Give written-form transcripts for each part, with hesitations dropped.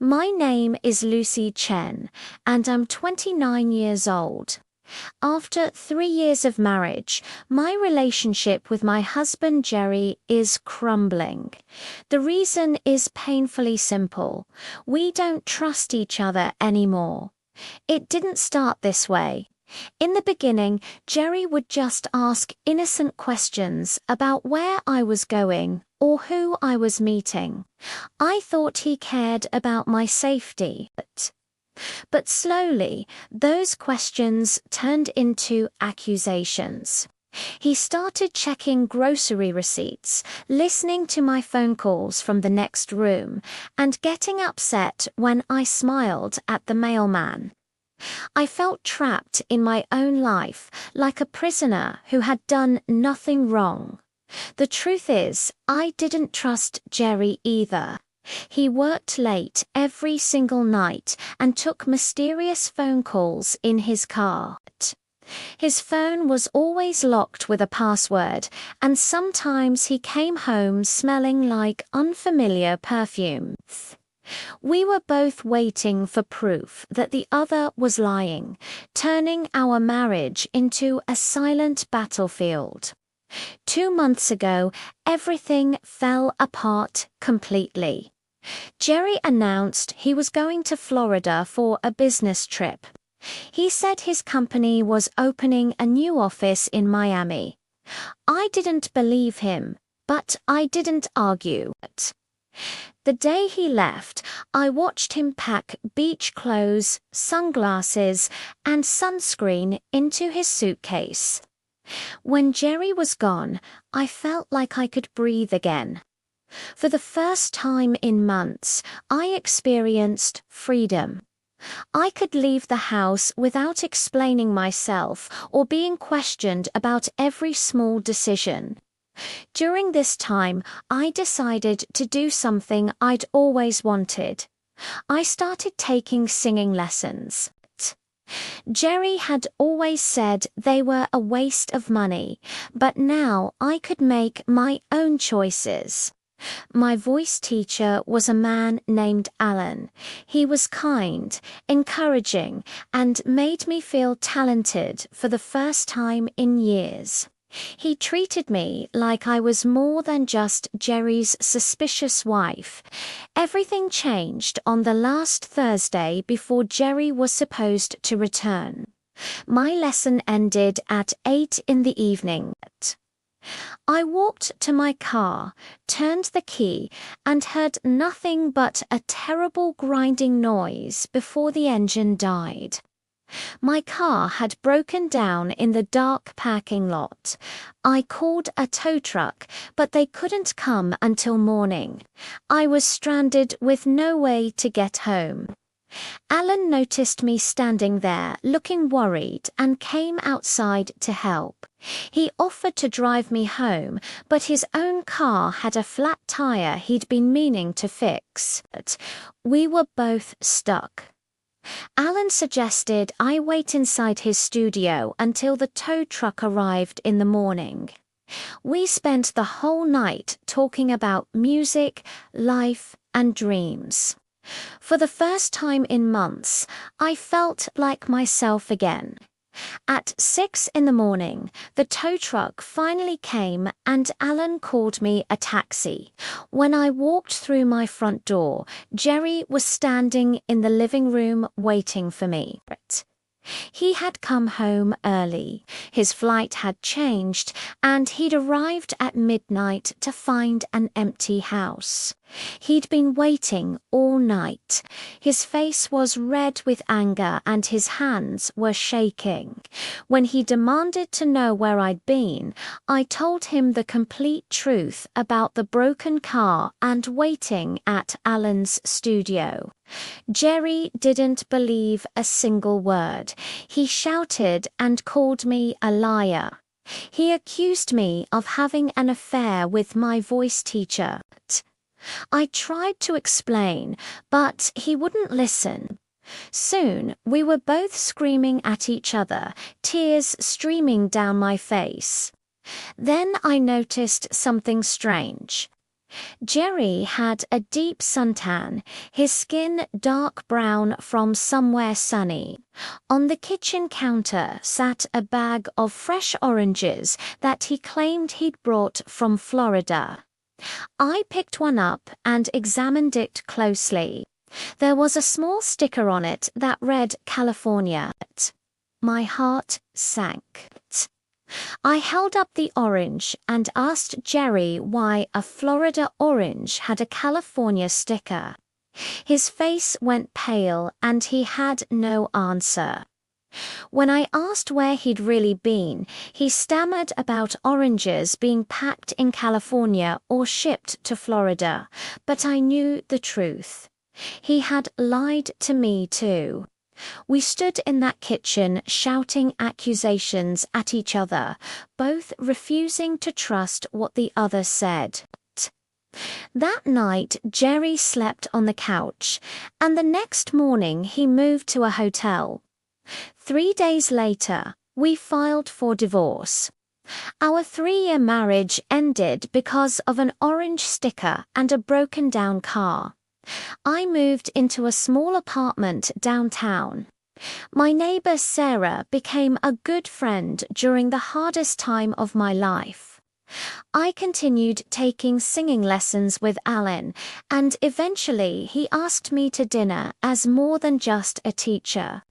My name is Lucy Chen, and I'm 29 years old. After 3 years of marriage, my relationship with my husband Jerry is crumbling. The reason is painfully simple. We don't trust each other anymore. It didn't start this way. In the beginning, Jerry would just ask innocent questions about where I was going or who I was meeting. I thought he cared about my safety, but slowly, those questions turned into accusations. He started checking grocery receipts, listening to my phone calls from the next room, and getting upset when I smiled at the mailman. I felt trapped in my own life, like a prisoner who had done nothing wrong. The truth is, I didn't trust Jerry either. He worked late every single night and took mysterious phone calls in his car. His phone was always locked with a password, and sometimes he came home smelling like unfamiliar perfume. We were both waiting for proof that the other was lying, turning our marriage into a silent battlefield. 2 months ago, everything fell apart completely. Jerry announced he was going to Florida for a business trip. He said his company was opening a new office in Miami. I didn't believe him, but I didn't argue. The day he left, I watched him pack beach clothes, sunglasses, and sunscreen into his suitcase. When Jerry was gone, I felt like I could breathe again. For the first time in months, I experienced freedom. I could leave the house without explaining myself or being questioned about every small decision. During this time, I decided to do something I'd always wanted. I started taking singing lessons. Jerry had always said they were a waste of money, but now I could make my own choices. My voice teacher was a man named Alan. He was kind, encouraging, and made me feel talented for the first time in years. He treated me like I was more than just Jerry's suspicious wife. Everything changed on the last Thursday before Jerry was supposed to return. My lesson ended at 8 in the evening. I walked to my car, turned the key, and heard nothing but a terrible grinding noise before the engine died. My car had broken down in the dark parking lot. I called a tow truck, but they couldn't come until morning. I was stranded with no way to get home. Alan noticed me standing there, looking worried, and came outside to help. He offered to drive me home, but his own car had a flat tire he'd been meaning to fix. We were both stuck. Alan suggested I wait inside his studio until the tow truck arrived in the morning. We spent the whole night talking about music, life, and dreams. For the first time in months, I felt like myself again. At 6 in the morning, the tow truck finally came and Alan called me a taxi. When I walked through my front door, Jerry was standing in the living room waiting for me. He had come home early. His flight had changed, and he'd arrived at midnight to find an empty house. He'd been waiting all night. His face was red with anger and his hands were shaking. When he demanded to know where I'd been, I told him the complete truth about the broken car and waiting at Alan's studio. Jerry didn't believe a single word. He shouted and called me a liar. He accused me of having an affair with my voice teacher. I tried to explain, but he wouldn't listen. Soon, we were both screaming at each other, tears streaming down my face. Then I noticed something strange. Jerry had a deep suntan, his skin dark brown from somewhere sunny. On the kitchen counter sat a bag of fresh oranges that he claimed he'd brought from Florida. I picked one up and examined it closely. There was a small sticker on it that read California. My heart sank. I held up the orange and asked Jerry why a Florida orange had a California sticker. His face went pale and he had no answer. When I asked where he'd really been, he stammered about oranges being packed in California or shipped to Florida, but I knew the truth. He had lied to me too. We stood in that kitchen shouting accusations at each other, both refusing to trust what the other said. That night, Jerry slept on the couch, and the next morning he moved to a hotel. 3 days later, we filed for divorce. Our 3-year marriage ended because of an orange sticker and a broken-down car. I moved into a small apartment downtown. My neighbor Sarah became a good friend during the hardest time of my life. I continued taking singing lessons with Alan, and eventually he asked me to dinner as more than just a teacher.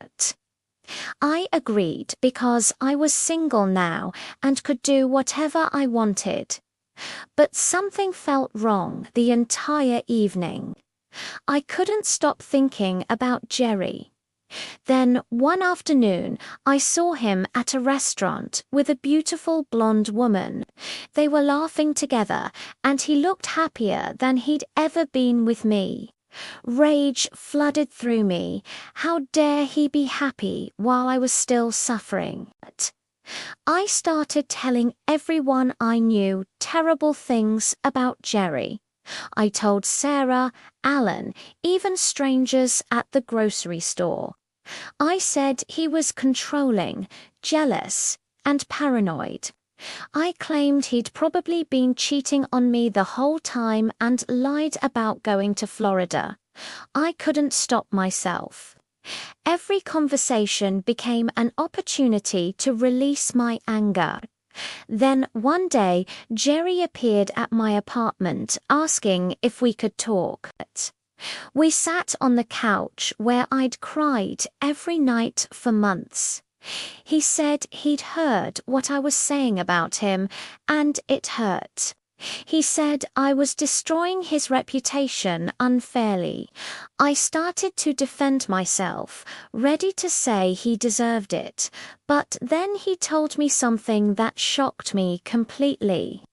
I agreed because I was single now and could do whatever I wanted. But something felt wrong the entire evening. I couldn't stop thinking about Jerry. Then one afternoon, I saw him at a restaurant with a beautiful blonde woman. They were laughing together, and he looked happier than he'd ever been with me. Rage flooded through me. How dare he be happy while I was still suffering? I started telling everyone I knew terrible things about Jerry. I told Sarah, Alan, even strangers at the grocery store. I said he was controlling, jealous, and paranoid. I claimed he'd probably been cheating on me the whole time and lied about going to Florida. I couldn't stop myself. Every conversation became an opportunity to release my anger. Then one day, Jerry appeared at my apartment asking if we could talk. We sat on the couch where I'd cried every night for months. He said he'd heard what I was saying about him, and it hurt. He said I was destroying his reputation unfairly. I started to defend myself, ready to say he deserved it, but then he told me something that shocked me completely.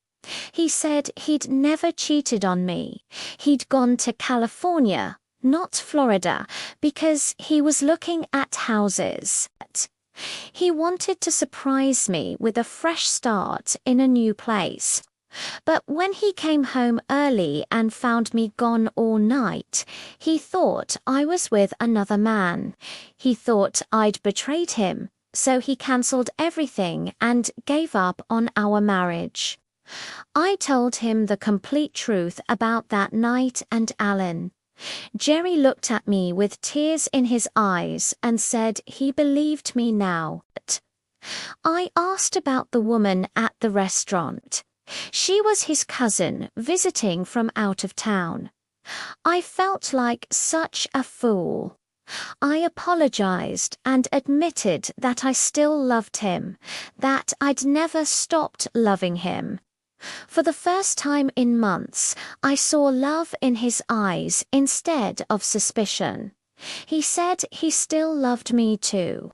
He said he'd never cheated on me. He'd gone to California, not Florida, because he was looking at houses. He wanted to surprise me with a fresh start in a new place. But when he came home early and found me gone all night, he thought I was with another man. He thought I'd betrayed him, so he cancelled everything and gave up on our marriage. I told him the complete truth about that night and Alan. Jerry looked at me with tears in his eyes and said he believed me now. I asked about the woman at the restaurant. She was his cousin visiting from out of town. I felt like such a fool. I apologized and admitted that I still loved him, that I'd never stopped loving him. For the first time in months, I saw love in his eyes instead of suspicion. He said he still loved me too.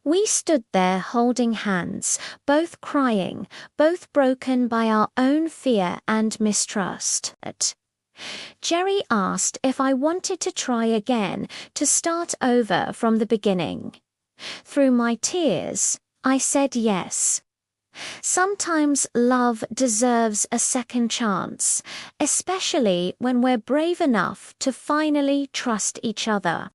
We stood there holding hands, both crying, both broken by our own fear and mistrust. Jerry asked if I wanted to try again, to start over from the beginning. Through my tears, I said yes. Sometimes love deserves a second chance, especially when we're brave enough to finally trust each other.